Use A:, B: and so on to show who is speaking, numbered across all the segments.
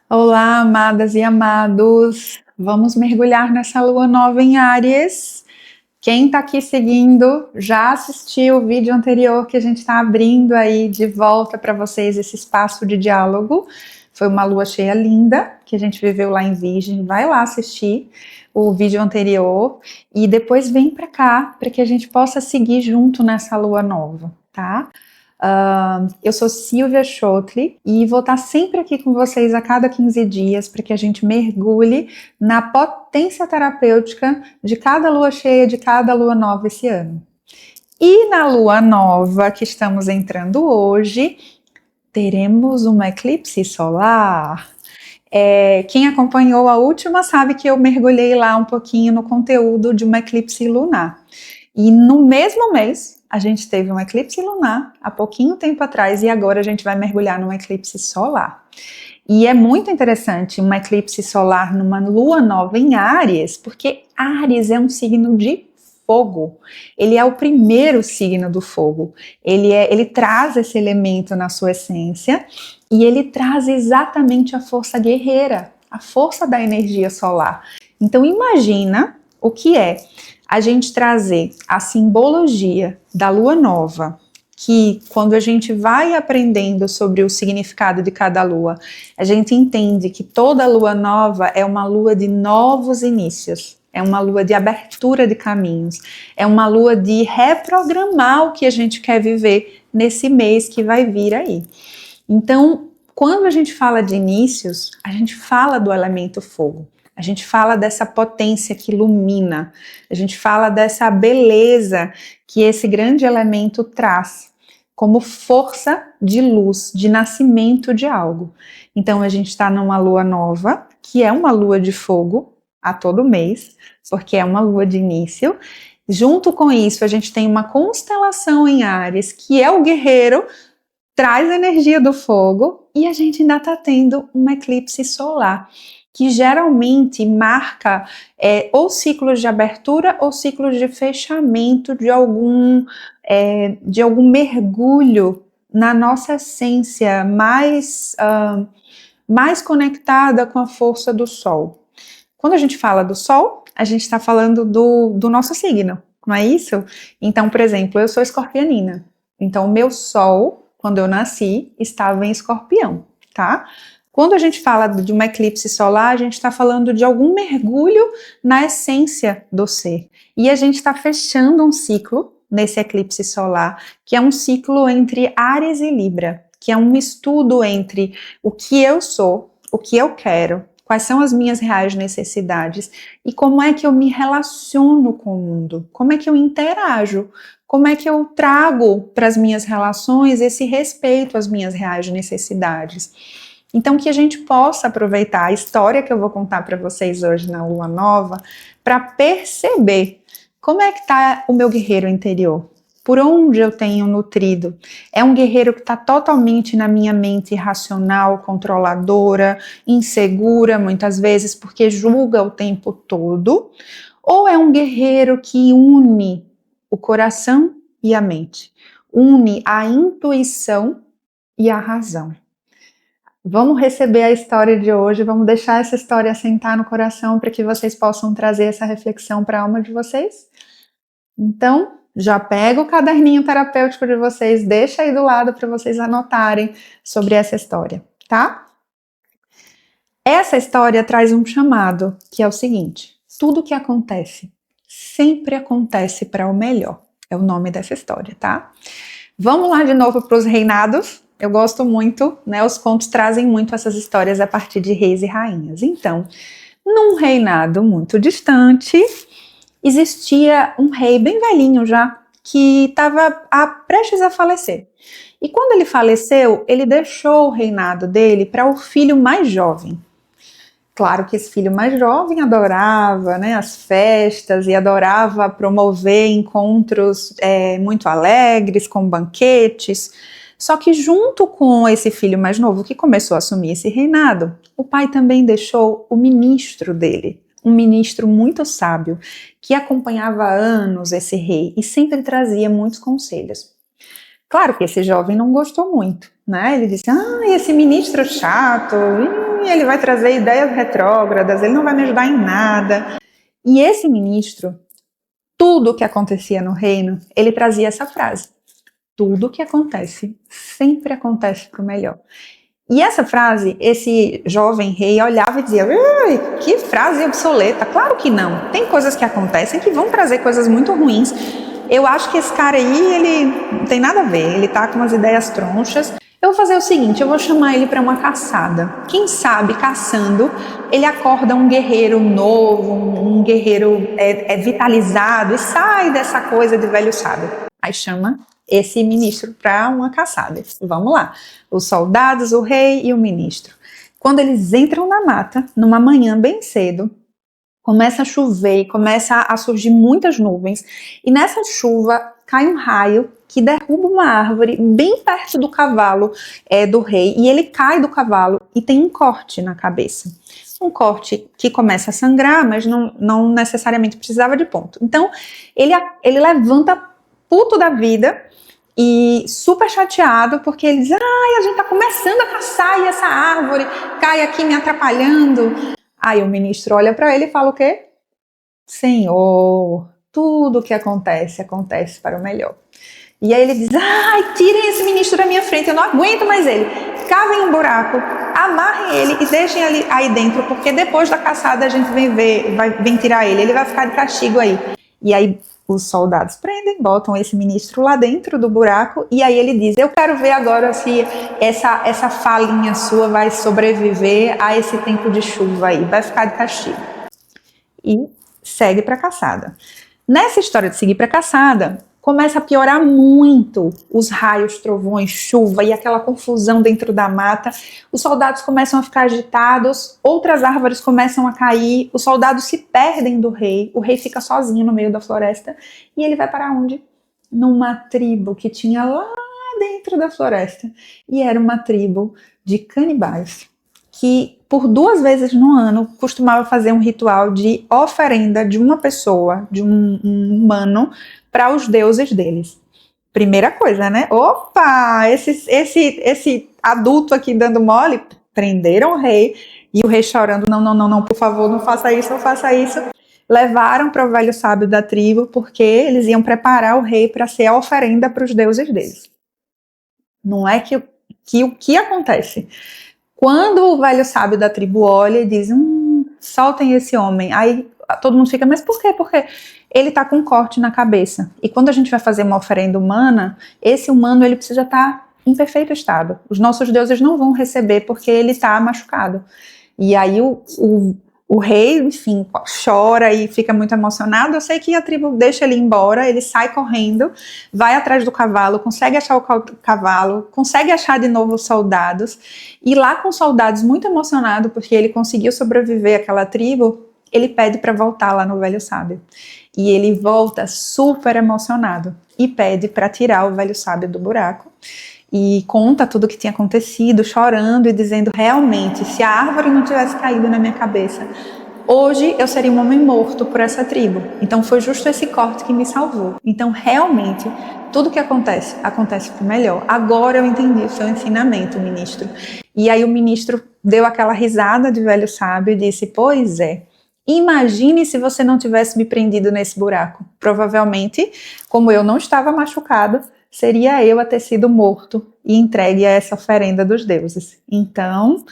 A: Olá, amadas e amados! Vamos mergulhar nessa lua nova em Áries. Quem está aqui seguindo já assistiu o vídeo anterior que a gente está abrindo aí de volta para vocês esse espaço de diálogo. Foi uma lua cheia linda que a gente viveu lá em Virgem. Vai lá assistir o vídeo anterior e depois vem para cá para que a gente possa seguir junto nessa lua nova, tá? Eu sou Silvia Schottli e vou estar sempre aqui com vocês a cada 15 dias para que a gente mergulhe na potência terapêutica de cada lua cheia, de cada lua nova esse ano. E na lua nova que estamos entrando hoje, teremos uma eclipse solar. Quem acompanhou a última sabe que eu mergulhei lá um pouquinho no conteúdo de uma eclipse lunar. E no mesmo mês, a gente teve um eclipse lunar há pouquinho tempo atrás e agora a gente vai mergulhar num eclipse solar. E é muito interessante uma eclipse solar numa lua nova em Áries, porque Áries é um signo de fogo. Ele é o primeiro signo do fogo. Ele traz esse elemento na sua essência e ele traz exatamente a força guerreira, a força da energia solar. Então imagina o que é a gente trazer a simbologia da lua nova, que quando a gente vai aprendendo sobre o significado de cada lua, a gente entende que toda lua nova é uma lua de novos inícios, é uma lua de abertura de caminhos, é uma lua de reprogramar o que a gente quer viver nesse mês que vai vir aí. Então, quando a gente fala de inícios, a gente fala do elemento fogo. A gente fala dessa potência que ilumina, a gente fala dessa beleza que esse grande elemento traz como força de luz, de nascimento de algo. Então a gente está numa lua nova, que é uma lua de fogo a todo mês, porque é uma lua de início. Junto com isso, a gente tem uma constelação em Áries, que é o guerreiro, traz a energia do fogo, e a gente ainda está tendo um eclipse solar, que geralmente marca ou ciclos de abertura ou ciclos de fechamento de algum mergulho na nossa essência mais conectada com a força do Sol. Quando a gente fala do Sol, a gente está falando do nosso signo, não é isso? Então, por exemplo, eu sou escorpianina. Então, o meu Sol, quando eu nasci, estava em Escorpião, tá? Quando a gente fala de uma eclipse solar, a gente está falando de algum mergulho na essência do ser. E a gente está fechando um ciclo nesse eclipse solar, que é um ciclo entre Áries e Libra, que é um estudo entre o que eu sou, o que eu quero, quais são as minhas reais necessidades e como é que eu me relaciono com o mundo, como é que eu interajo, como é que eu trago para as minhas relações esse respeito às minhas reais necessidades. Então, que a gente possa aproveitar a história que eu vou contar para vocês hoje na Lua Nova para perceber como é que está o meu guerreiro interior, por onde eu tenho nutrido. É um guerreiro que está totalmente na minha mente irracional, controladora, insegura, muitas vezes porque julga o tempo todo, ou é um guerreiro que une o coração e a mente, une a intuição e a razão. Vamos receber a história de hoje, vamos deixar essa história assentar no coração para que vocês possam trazer essa reflexão para a alma de vocês? Então, já pega o caderninho terapêutico de vocês, deixa aí do lado para vocês anotarem sobre essa história, tá? Essa história traz um chamado, que é o seguinte: tudo que acontece, sempre acontece para o melhor. É o nome dessa história, tá? Vamos lá de novo para os reinados. Eu gosto muito, né? Os contos trazem muito essas histórias a partir de reis e rainhas. Então, num reinado muito distante, existia um rei bem velhinho já, que estava prestes a falecer. E quando ele faleceu, ele deixou o reinado dele para o filho mais jovem. Claro que esse filho mais jovem adorava, né, as festas e adorava promover encontros muito alegres, com banquetes. Só que junto com esse filho mais novo que começou a assumir esse reinado, o pai também deixou o ministro dele, um ministro muito sábio, que acompanhava há anos esse rei e sempre trazia muitos conselhos. Claro que esse jovem não gostou muito, né? Ele disse, esse ministro chato, ele vai trazer ideias retrógradas, ele não vai me ajudar em nada. E esse ministro, tudo o que acontecia no reino, ele trazia essa frase. Tudo o que acontece, sempre acontece para o melhor. E essa frase, esse jovem rei olhava e dizia, que frase obsoleta, claro que não. Tem coisas que acontecem que vão trazer coisas muito ruins. Eu acho que esse cara aí, ele não tem nada a ver, ele tá com umas ideias tronchas. Eu vou fazer o seguinte, eu vou chamar ele para uma caçada. Quem sabe, caçando, ele acorda um guerreiro novo, um guerreiro vitalizado e sai dessa coisa de velho sábio. Aí chama esse ministro para uma caçada. Vamos lá, os soldados, o rei e o ministro. Quando eles entram na mata, numa manhã bem cedo, começa a chover, começa a surgir muitas nuvens, e nessa chuva cai um raio que derruba uma árvore bem perto do cavalo do rei, e ele cai do cavalo e tem um corte na cabeça. Um corte que começa a sangrar, mas não necessariamente precisava de ponto. Então, ele levanta puto da vida e super chateado, porque ele diz, a gente tá começando a caçar e essa árvore cai aqui me atrapalhando. Aí o ministro olha para ele e fala o quê? Senhor, tudo o que acontece, acontece para o melhor. E aí ele diz, tirem esse ministro da minha frente, eu não aguento mais ele. Cavem um buraco, amarrem ele e deixem ele aí dentro, porque depois da caçada a gente vem tirar ele vai ficar de castigo aí. E aí os soldados prendem, botam esse ministro lá dentro do buraco, e aí ele diz, eu quero ver agora se essa falinha sua vai sobreviver a esse tempo de chuva aí, vai ficar de castigo. E segue para a caçada. Nessa história de seguir para a caçada, começa a piorar muito os raios, trovões, chuva e aquela confusão dentro da mata. Os soldados começam a ficar agitados, outras árvores começam a cair, os soldados se perdem do rei, o rei fica sozinho no meio da floresta e ele vai para onde? Numa tribo que tinha lá dentro da floresta, e era uma tribo de canibais, que por 2 vezes no ano costumava fazer um ritual de oferenda de uma pessoa, de um humano, para os deuses deles. Primeira coisa, né? Opa, esse adulto aqui dando mole, prenderam o rei, e o rei chorando, não, por favor, não faça isso, não faça isso. Levaram para o velho sábio da tribo, porque eles iam preparar o rei para ser a oferenda para os deuses deles. Não é que o que acontece? Quando o velho sábio da tribo olha e diz, soltem esse homem, aí todo mundo fica, mas por quê? Porque ele está com um corte na cabeça. E quando a gente vai fazer uma oferenda humana, esse humano ele precisa estar em perfeito estado. Os nossos deuses não vão receber porque ele está machucado. E aí o rei, enfim, chora e fica muito emocionado. Eu sei que a tribo deixa ele embora, ele sai correndo, vai atrás do cavalo, consegue achar o cavalo, consegue achar de novo os soldados, e lá com os soldados muito emocionado, porque ele conseguiu sobreviver àquela tribo, ele pede para voltar lá no velho sábio. E ele volta super emocionado e pede para tirar o velho sábio do buraco. E conta tudo o que tinha acontecido, chorando e dizendo, realmente, se a árvore não tivesse caído na minha cabeça, hoje eu seria um homem morto por essa tribo. Então foi justo esse corte que me salvou. Então realmente, tudo que acontece, acontece para o melhor. Agora eu entendi o seu ensinamento, ministro. E aí o ministro deu aquela risada de velho sábio e disse, pois é, imagine se você não tivesse me prendido nesse buraco. Provavelmente, como eu não estava machucado, seria eu a ter sido morto e entregue a essa oferenda dos deuses. Então,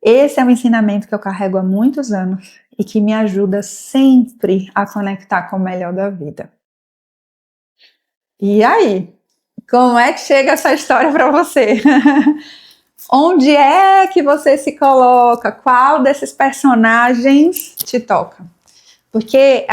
A: esse é um ensinamento que eu carrego há muitos anos e que me ajuda sempre a conectar com o melhor da vida. E aí? Como é que chega essa história para você? Onde é que você se coloca? Qual desses personagens te toca? Porque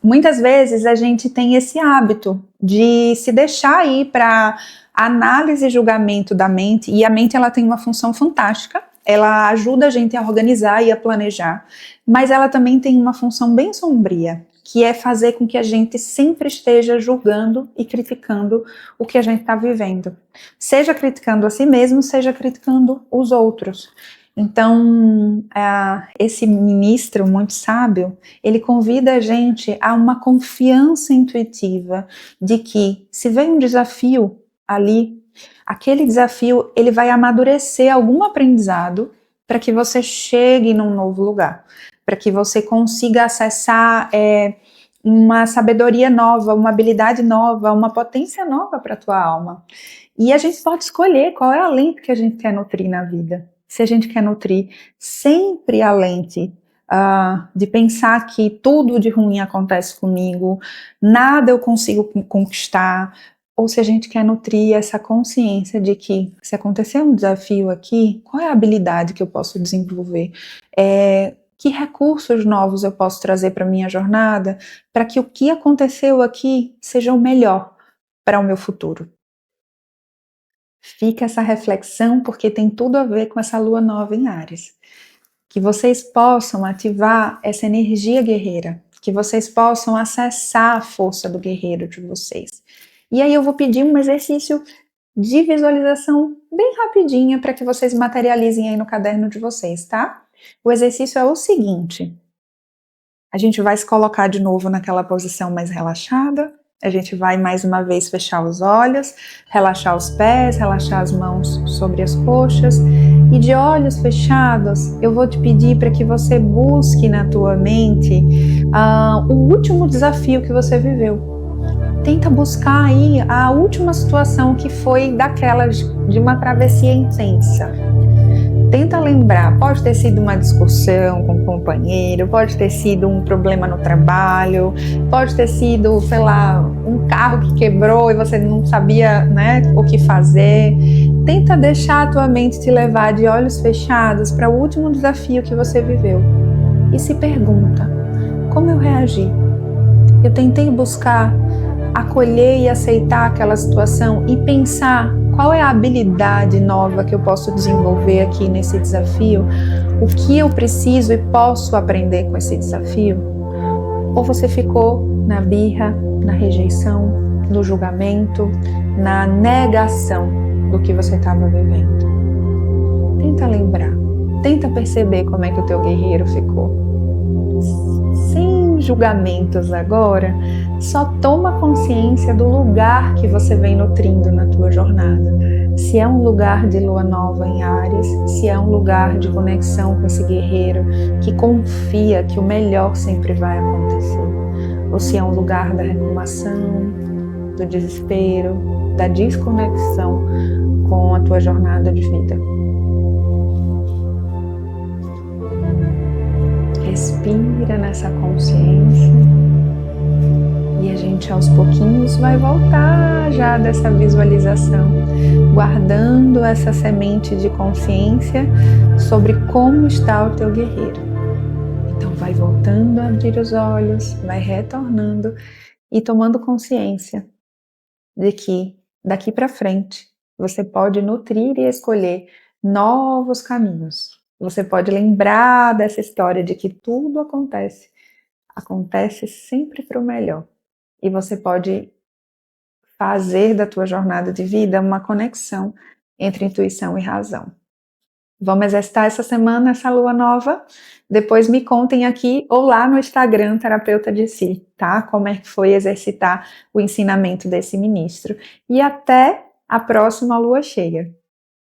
A: muitas vezes a gente tem esse hábito de se deixar ir para análise e julgamento da mente, e a mente ela tem uma função fantástica, ela ajuda a gente a organizar e a planejar, mas ela também tem uma função bem sombria, que é fazer com que a gente sempre esteja julgando e criticando o que a gente está vivendo. Seja criticando a si mesmo, seja criticando os outros. Então, esse ministro muito sábio, ele convida a gente a uma confiança intuitiva de que, se vem um desafio, ali, aquele desafio, ele vai amadurecer algum aprendizado para que você chegue num novo lugar, para que você consiga acessar uma sabedoria nova, uma habilidade nova, uma potência nova para a tua alma. E a gente pode escolher qual é a lente que a gente quer nutrir na vida. Se a gente quer nutrir sempre a lente de pensar que tudo de ruim acontece comigo, nada eu consigo conquistar, ou se a gente quer nutrir essa consciência de que se acontecer um desafio aqui, qual é a habilidade que eu posso desenvolver? Que recursos novos eu posso trazer para a minha jornada para que o que aconteceu aqui seja o melhor para o meu futuro? Fica essa reflexão porque tem tudo a ver com essa lua nova em Áries. Que vocês possam ativar essa energia guerreira, que vocês possam acessar a força do guerreiro de vocês. E aí eu vou pedir um exercício de visualização bem rapidinha para que vocês materializem aí no caderno de vocês, tá? O exercício é o seguinte: a gente vai se colocar de novo naquela posição mais relaxada, a gente vai mais uma vez fechar os olhos, relaxar os pés, relaxar as mãos sobre as coxas, e de olhos fechados eu vou te pedir para que você busque na tua mente o último desafio que você viveu. Tenta buscar aí a última situação que foi daquelas de uma travessia intensa. Tenta lembrar, pode ter sido uma discussão com um companheiro, pode ter sido um problema no trabalho, pode ter sido, sei lá, um carro que quebrou e você não sabia, né, o que fazer. Tenta deixar a tua mente te levar de olhos fechados para o último desafio que você viveu. E se pergunta, como eu reagi? Eu tentei buscar acolher e aceitar aquela situação e pensar qual é a habilidade nova que eu posso desenvolver aqui nesse desafio, o que eu preciso e posso aprender com esse desafio? Ou você ficou na birra, na rejeição, no julgamento, na negação do que você estava vivendo? Tenta lembrar, tenta perceber como é que o teu guerreiro ficou. Sem julgamentos agora, só toma consciência do lugar que você vem nutrindo na tua jornada. Se é um lugar de lua nova em Áries, se é um lugar de conexão com esse guerreiro que confia que o melhor sempre vai acontecer, ou se é um lugar da reclamação, do desespero, da desconexão com a tua jornada de vida. Respira nessa consciência e a gente aos pouquinhos vai voltar já dessa visualização, guardando essa semente de consciência sobre como está o teu guerreiro. Então vai voltando a abrir os olhos, vai retornando e tomando consciência de que daqui para frente você pode nutrir e escolher novos caminhos. Você pode lembrar dessa história de que tudo acontece sempre para o melhor. E você pode fazer da tua jornada de vida uma conexão entre intuição e razão. Vamos exercitar essa semana essa lua nova? Depois me contem aqui ou lá no Instagram, Terapeuta de Si, tá? Como é que foi exercitar o ensinamento desse ministro. E até a próxima lua cheia.